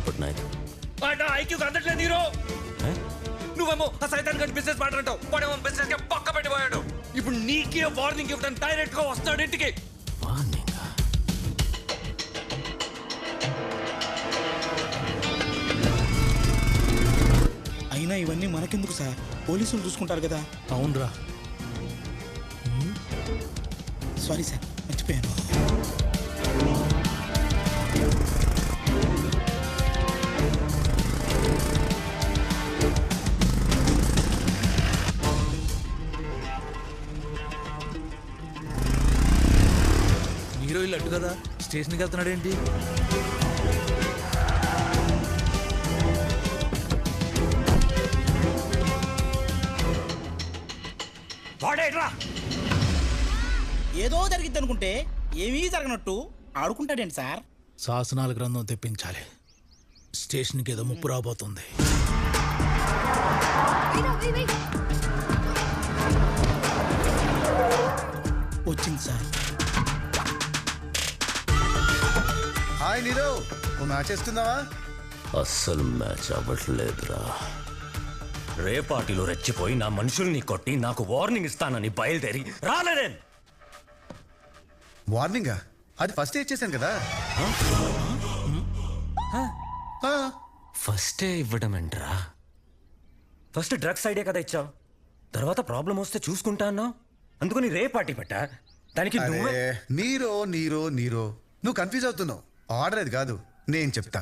పట్నాయక్ ఐక్యూకి అందట్లేదు హీరో. నువ్వేమో ఆ సైతాన్ గడి బిజినెస్ మాట్లాడతావు, వాడేమో బిజినెస్ కి పక్క పెట్టిపోయాడు. ఇప్పుడు నీకే వార్నింగ్ ఇవ్వడానికి డైరెక్ట్ గా వస్తాడు ఇంటికి. అయినా ఇవన్నీ మనకెందుకు సార్, పోలీసులు చూసుకుంటారు కదా. అవునరా. సారీ సార్, మర్చిపోయాను. హీరో ఇల్లు అట్టు కదా, స్టేషన్కి వెళ్తున్నాడు ఏంటి? వాడేట్రా ఏదో జరిగిద్ది అనుకుంటే ఏమీ జరగనట్టు ఆడుకుంటాడేంటి సార్? శాసనాల గ్రంథం తెప్పించాలి. స్టేషన్కి ఏదో ముప్పు రాబోతుంది. వచ్చింది సార్. హాయ్ నీరో, ఓ మ్యాచ్ వేసుకుందావా? అస్సలు మ్యాచ్ అవ్వట్లేదురా. రేపాటిలో రెచ్చిపోయి నా మనుషుల్ని కొట్టి నాకు వార్నింగ్ ఇస్తానని బయలుదేరి రాలేదే. వార్నింగా? అది ఫస్ట్ ఇచ్చేసాను కదా. ఫస్టే ఇవ్వడం ఏంట్రా? ఫస్ట్ డ్రగ్స్ ఐడియా కదా ఇచ్చావు, తర్వాత ప్రాబ్లం వస్తే చూసుకుంటా అన్నావు. అందుకని రేపాటి పెట్టా దానికి. నీరో నీరో నీరో, నువ్వు కన్ఫ్యూజ్ అవుతున్నావు. ఆర్డర్ అది కాదు, నేను చెప్తా.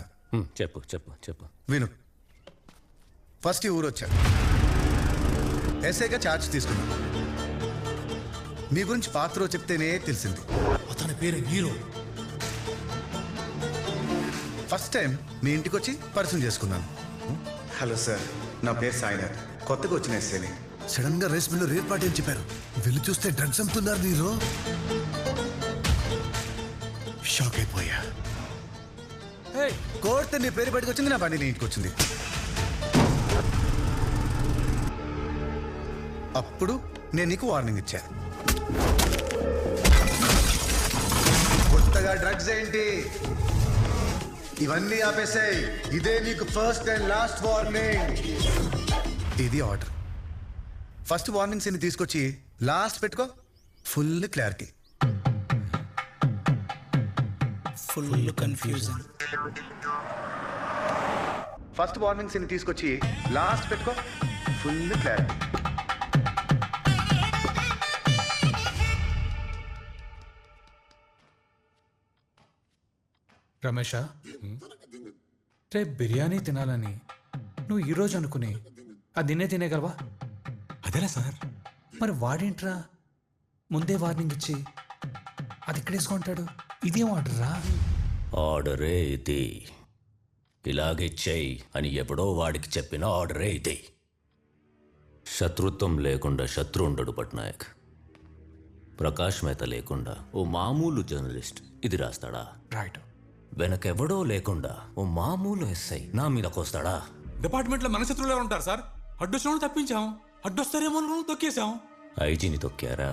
చెప్పు చెప్పు చెప్పు. విను. ఫస్ట్ ఈ ఊరు వచ్చా, ఎస్ఐగా ఛార్జ్ తీసుకున్నా. మీ గురించి పాత్ర చెప్తేనే తెలిసింది. అతని పేరు హీరో. ఫస్ట్ టైం మీ ఇంటికి వచ్చి పరిచయం చేసుకున్నాను. హలో సార్, నా పేరు సాయినాథ్, కొత్తగా వచ్చిన ఎస్ఐని. సడన్ గా రేస్ మిల్లో రేప్ పార్టీ అని చెప్పారు. వెళ్ళి చూస్తే డ్రగ్స్ అమ్ముతున్నారు. నీరో షాక్ అయిపోయా. కోర్టు నీ పేరు బయటకు వచ్చింది, నా బండి నీ ఇంటికి వచ్చింది. అప్పుడు నేను నీకు వార్నింగ్ ఇచ్చా. కొత్తగా డ్రగ్స్ ఏంటి, ఇవన్నీ ఆపేసాయి. ఇదే నీకు ఫస్ట్ అండ్ లాస్ట్ వార్నింగ్. ఇది ఆర్డర్. ఫస్ట్ వార్నింగ్స్ ని తీసుకొచ్చి లాస్ట్ పెట్టుకో. Full clarity. Full confusion. First warnings ని తీసుకొచ్చి లాస్ట్ పెట్టుకో. Full clarity. రమేష, రేపు బిర్యానీ తినాలని నువ్వు ఈరోజు అనుకుని అది నిన్నే తినేగలవా? అదేలా సార్? మరి వాడేంట్రా ముందే వార్నింగ్ ఇచ్చి అది ఇక్కడేసుకుంటాడు? ఇదేం ఆర్డర్రా? ఆర్డరే ఇది. ఇలాగే చెయ్యి అని ఎప్పుడో వాడికి చెప్పిన ఆర్డరే ఇది. శత్రుత్వం లేకుండా శత్రు ఉండడు పట్నాయక్. ప్రకాష్ మేత లేకుండా ఓ మామూలు జర్నలిస్ట్ ఇది రాస్తాడా? రైట్. వెనకెవడో లేకుండా ఓ మామూలు ఎస్ఐ నా మీదకొస్తాడా? డిపార్ట్మెంట్ లో మన శత్రువులు ఎవరు ఉంటారు సార్? అడ్డొచ్చిన తప్పించాం, అడ్డొస్తారేమో తొక్కేశాం. ఐజీని తొక్కారా?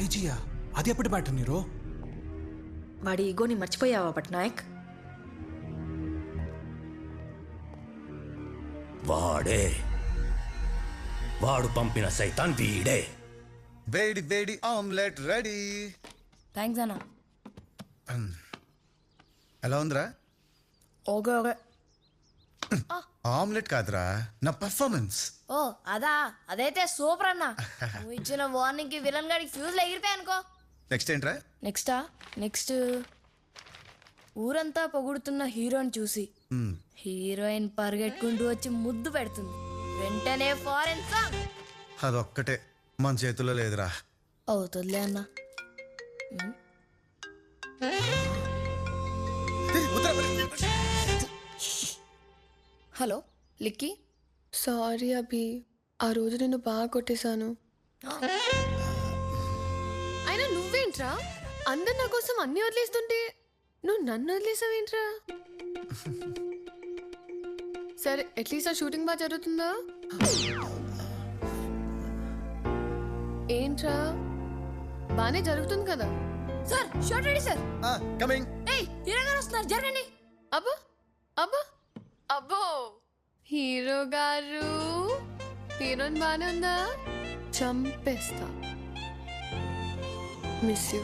ఐజీయా? అది ఎప్పటి బ్యాటర్ నీరో? వాడి ఈగోని మర్చిపోయావా పట్నాయక్? వాడే, వాడు పంపిన సైతాన్ వీడే. వేడి వేడి ఆమ్లెట్ రెడీ. థ్యాంక్స్ అన్న. ఎలా ఉందిరా? Okay okay. ఆమ్లెట్ కాదురా, నా పర్ఫార్మెన్స్. ఓ అదా, అదైతే సూపర్ అన్న. నువ్వు ఇచ్చిన వార్నింగ్ కి విలన్ గాడికి ఫ్యూజ్ ఎగిరిపోయా అనుకో. నెక్స్ట్ ఏంట్రా? నెక్స్ట్ ఊరంతా పొగుడుతున్న హీరోని చూసి హీరోయిన్ పరిగెట్టుకుంటూ వచ్చి ముద్దు పెడుతుంది. వెంటనే ఫారెన్ సాంగ్. అదొక్కటే మన చేతుల్లో లేదురా. అవుతుందిలే అన్న. హలో లిక్కీ. సారీ అభి, ఆ రోజు నేను బాగా కొట్టేశాను. అయినా నువ్వేంట్రా అందరు నా కోసం అన్ని వదిలేస్తుంటే నువ్వు నన్ను వదిలేసావేంట్రా? సరే, అట్లీస్ట్ ఆ షూటింగ్ బాగా జరుగుతుందా? ఏంట్రా బానే జరుగుతుంది కదా? Sir short ready sir. Coming. ఏయ్ హీరో గారు వస్తున్నారు, జరగండి. అబ్బో అబ్బో అబ్బో హీరో గారు హీరోయిన్ బానే ఉందా చంపేస్తా మిస్ యూ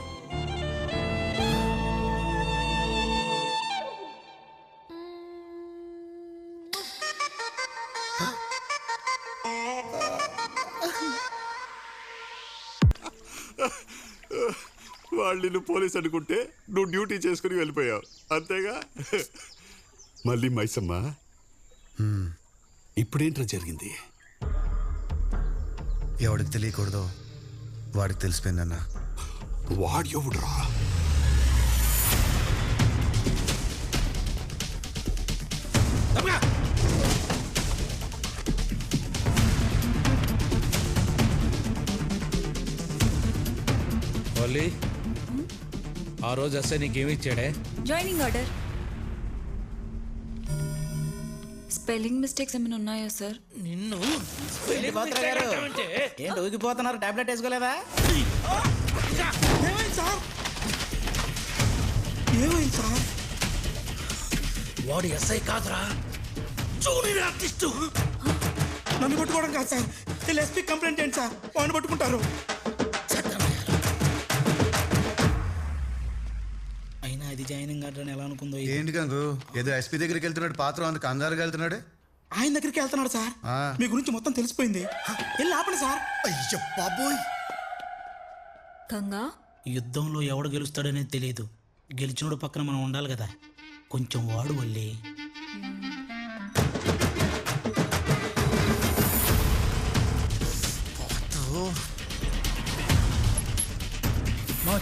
వాళ్ళు నిన్ను పోలీస్ అనుకుంటే నువ్వు డ్యూటీ చేసుకుని వెళ్ళిపోయావు అంతేగా. మళ్ళీ మైసమ్మ ఇప్పుడేంట్రా జరిగింది? ఎవడికి తెలియకూడదో వాడికి తెలిసిపోయిందన్న. వాడు ఎవడురా? ఓన్లీ ఆ రోజు అసలు నీకేమి ఇచ్చాడే? Joining order. స్పెల్లింగ్ మిస్టేక్స్ ఏమైనా ఉన్నాయా సార్? నిన్ను ఏంటి ఊగిపోతున్నారు? టాబ్లెట్ వేసుకోలేదా? ఏమైంది సార్? ఏమైంది సార్? వాడు ఎస్ఐ కాదురా, జూనియర్ ఆర్టిస్టు. నన్ను పట్టుకోవడం కాదు సార్, వీళ్ళు ఎస్పీ కంప్లైంట్ చేయండి సార్, వాడిని పట్టుకుంటారు. అయినా అది జాయినింగ్ ఆర్డర్ అని ఎలా అనుకుందో. ఏంటి గంగు ఏదో ఎస్పీ దగ్గరికి వెళ్తున్నాడు, పాత్ర అందుకు అందారుగా వెళ్తున్నాడు. ఆయన దగ్గరికి వెళ్తున్నాడు సార్. మీ గురించి మొత్తం తెలిసిపోయింది. వెళ్ళి ఆపండి సార్. అయ్యో బాబోయ్. గంగా యుద్ధంలో ఎవడు గెలుస్తాడనేది తెలియదు. గెలిచినోడు పక్కన మనం ఉండాలి కదా, కొంచెం వాడు వల్లి.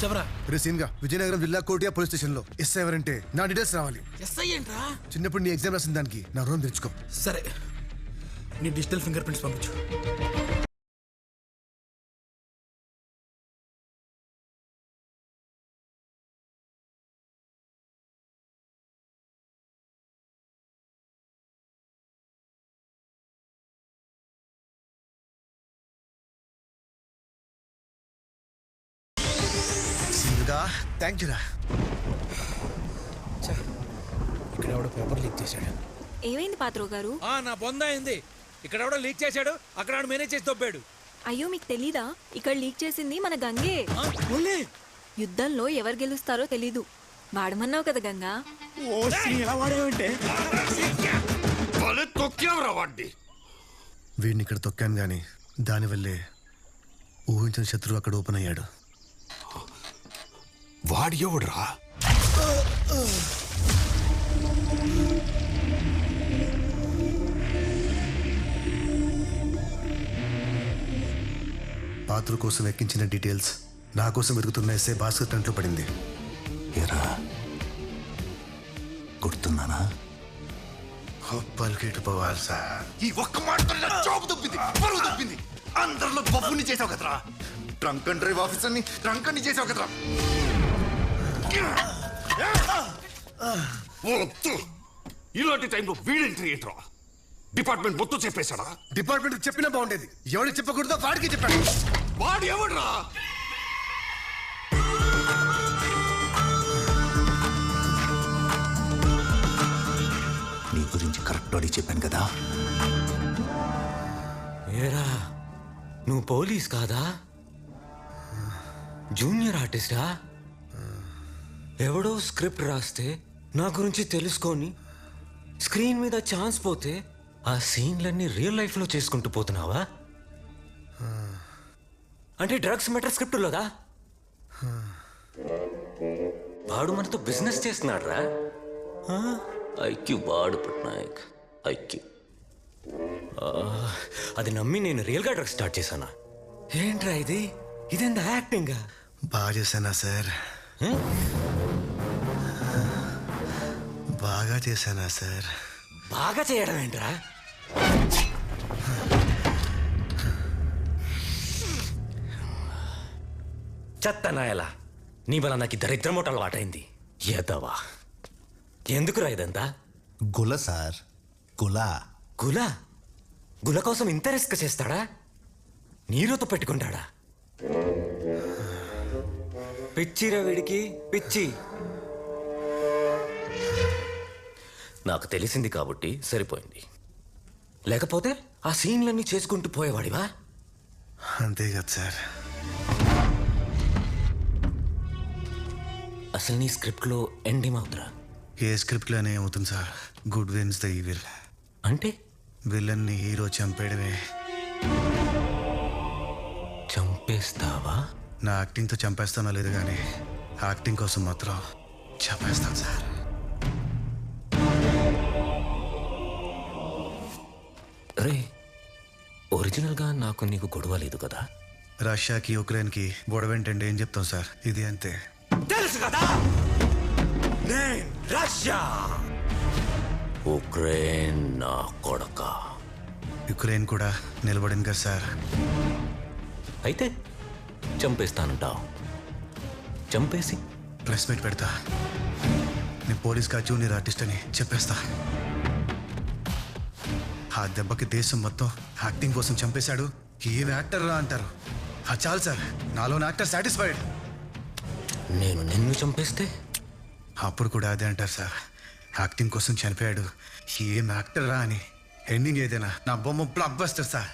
చెప్పరా గా విజయనగరం జిల్లా కోటియా పోలీస్ స్టేషన్ లో ఎస్ఐ ఎవరంటే నా డీటెయిల్స్ రావాలి. ఎస్ఐ ఏంట్రా? చిన్నప్పుడు నీ ఎగ్జామ్ రాసిన దానికి నా రూమ్ తెచ్చుకో. సరే, నీ డిజిటల్ ఫింగర్ ప్రింట్స్ పంపించు. థ్యాంక్ యూ రా. ఇక్కడ ఎవడో పేపర్ లీక్ చేశాడు. ఏమైంది పాత్రో గారు? నా బొంద అయింది. ఇక్కడ ఎవడో లీక్ చేశాడు, అక్కడ మేనేజ్ చేసి తొప్పాడు. అయ్యో మీకు తెలీదా? ఇక్కడ లీక్ చేసింది మన గంగే. యుద్ధంలో ఎవరు గెలుస్తారో తెలీదు. వాడమన్నావు కదా గంగా. ఎలా వాడేవంటే వీడిని ఇక్కడ తొక్కాను గాని దానివల్లే ఊహించిన శత్రువు అక్కడ ఓపెన్ అయ్యాడు. వాడు ఎవడురా? పాత్ర కోసం ఎక్కించిన డీటెయిల్స్ నా కోసం వెతుకుతున్న ఎస్ఐ భాస్కర్ టంట్లో పడింది. ఎరా గుర్తున్నానా? పలికేటు పోవాలి సార్. ఈ ఒక్క మాటతో నా జాబ్ దొబ్బింది, పరువు దొబ్బింది. అందరిలో బఫుని చేసావు కదరా. ట్రంక్ అండ్ డ్రైవ్ ఆఫీసర్ని ట్రంక్ అని చేసావు కదరా. ఇలాంటి టైంలో వీడెంట్రీ ఏంట్రా? డిపార్ట్మెంట్ మొత్తం చెప్పేశాడా? డిపార్ట్మెంట్ చెప్పినా బాగుండేది. ఎవరికి చెప్పకూడదో వాడికి చెప్పాడు. వాడు ఎవడ్రా? నీ గురించి కరెక్ట్ అడిగి చెప్పాను కదా. ఏరా నువ్వు పోలీస్ కాదా? జూనియర్ ఆర్టిస్టా? ఎవడో స్క్రిప్ట్ రాస్తే నా గురించి తెలుసుకొని స్క్రీన్ మీద ఛాన్స్ పోతే ఆ సీన్లన్నీ రియల్ లైఫ్లో చేసుకుంటూ పోతున్నావా? అంటే డ్రగ్స్ మెటర్ స్క్రిప్టులోదా? వాడు మనతో బిజినెస్ చేస్తున్నాడు రా. ఐక్యూ బాడు పట్నాయక్ ఐక్యూ. అది నమ్మి నేను రియల్గా డ్రగ్స్ స్టార్ట్ చేశానా? ఏంట్రా ఇది? ఇదెంత యాక్టింగ్? బాగా చేశానా సార్? బాగా చేశానా సార్? బాగా చేయడం ఏంట్రా? చెత్తనాయలా నీ వల్ల నాకు దరిద్ర మూటలు వాటైంది. ఎదవా ఎందుకురా ఇదంతా? గుల సార్, గుల. గుల గుల కోసం ఇంత రిస్క్ చేస్తాడా? నీరుతో పెట్టుకుంటాడా? పిచ్చిరా వీడికి పిచ్చి. నాకు తెలిసింది కాబట్టి సరిపోయింది. లేకపోతే ఆ సీన్లన్నీ చేసుకుంటూ పోయేవాడివా? అంతే కదా సార్. అసలు నీ స్క్రిప్ట్లో ఎండింగ్ అవుతురా? ఏ స్క్రిప్ట్లోనే ఏమవుతుంది sir, good wins the evil. అంటే విలన్ని హీరో చంపేయడమే. చంపేస్తావా? నా యాక్టింగ్తో చంపేస్తానో లేదు కానీ యాక్టింగ్ కోసం మాత్రం చంపేస్తాను సార్. రే, ఒరిజినల్గా నాకు నీకు గొడవ లేదు కదా? రష్యాకి ఉక్రెయిన్కి గొడవేంటండి, ఏం చెప్తాం సార్, ఇది అంతే. తెలుసు కదా, నేను రష్యా, ఉక్రెయిన్ నా కొడక. యుక్రెయిన్ కూడా నిలబడింది కదా సార్. అయితే చంపేస్తానంటావు? చంపేసి ప్రెస్ మీట్ పెడతా, నీ పోలీస్ కా జూనియర్ ఆర్టిస్ట్ అని చెప్పేస్తా. ఆ దెబ్బకి దేశం మొత్తం యాక్టింగ్ కోసం చంపేశాడు, ఏం యాక్టర్ రా అంటారు. చాలు సార్, నాలోని యాక్టర్ సాటిస్ఫైడ్. నేను నిన్ను చంపేస్తే అప్పుడు కూడా అదే అంటారు సార్, యాక్టింగ్ కోసం చనిపోయాడు, ఏం యాక్టర్ రా అని. ఎండింగ్ ఏదైనా నా బొమ్మ బ్లాక్ బస్టర్ సార్.